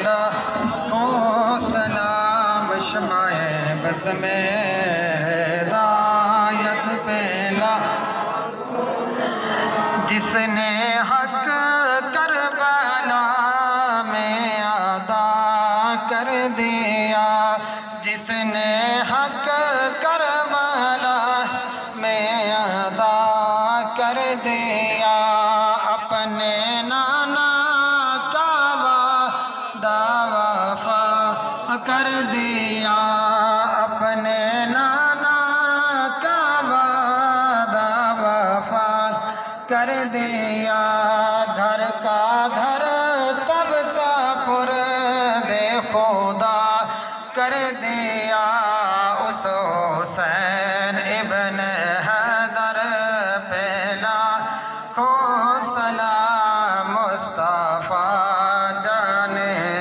لاکھوں سلام شمع بز میں ہدایت پہلا جس نے حق کربلا میں ادا کر دیا، جس نے حق کربلا میں ادا کر دیا، اپنے نانا کا وعدہ وفا کر دیا، اپنے نانا کا وعدہ وفا کر دیا، گھر کا گھر سب سپرد خدا کر دیا، اس حسین ابن حیدر پہ لاکھوں سلام، مصطفیٰ جان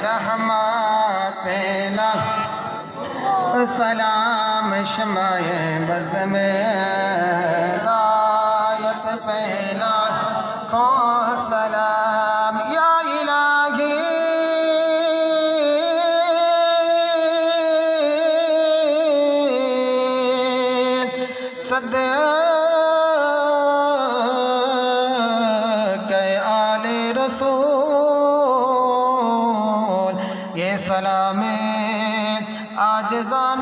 رحمت پہ لاکھوں سلام، شمع بز میں ہدایت پہ لاکھوں سلام، یا الہی صدقے آل رسول، یہ سلام عاجزانہ